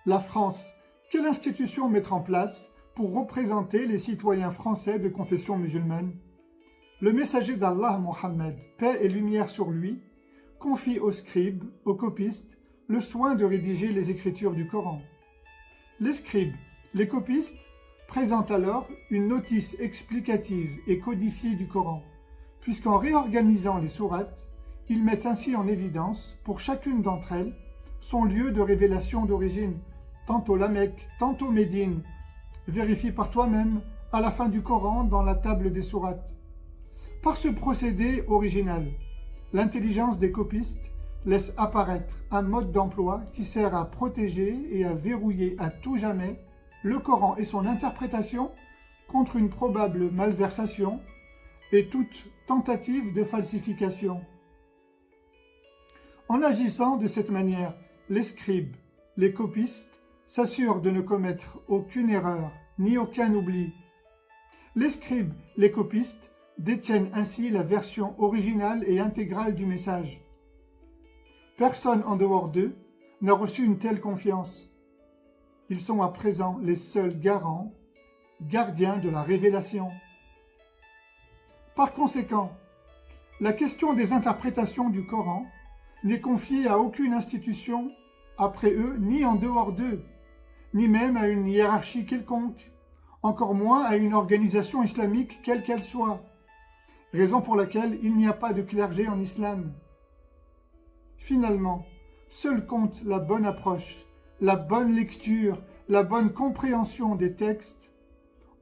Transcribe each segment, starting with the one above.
La France, quelle institution mettre en place pour représenter les citoyens français de confession musulmane? Le messager d'Allah, Mohammed, paix et lumière sur lui, confie aux scribes, aux copistes, le soin de rédiger les écritures du Coran. Les scribes, les copistes, présentent alors une notice explicative et codifiée du Coran, puisqu'en réorganisant les sourates, ils mettent ainsi en évidence, pour chacune d'entre elles, son lieu de révélation d'origine, tantôt la Mecque, tantôt Médine. Vérifie par toi-même, à la fin du Coran, dans la table des sourates. Par ce procédé original, l'intelligence des copistes laisse apparaître un mode d'emploi qui sert à protéger et à verrouiller à tout jamais le Coran et son interprétation contre une probable malversation et toute tentative de falsification. En agissant de cette manière, les scribes, les copistes, s'assurent de ne commettre aucune erreur ni aucun oubli. Les scribes, les copistes, détiennent ainsi la version originale et intégrale du message. Personne en dehors d'eux n'a reçu une telle confiance. Ils sont à présent les seuls garants, gardiens de la révélation. Par conséquent, la question des interprétations du Coran n'est confiée à aucune institution après eux, ni en dehors d'eux, ni même à une hiérarchie quelconque, encore moins à une organisation islamique quelle qu'elle soit, raison pour laquelle il n'y a pas de clergé en islam. Finalement, seul compte la bonne approche, la bonne lecture, la bonne compréhension des textes,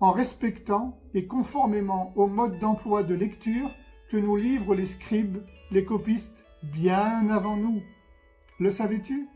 en respectant et conformément au mode d'emploi de lecture que nous livrent les scribes, les copistes, bien avant nous. Le savais-tu ?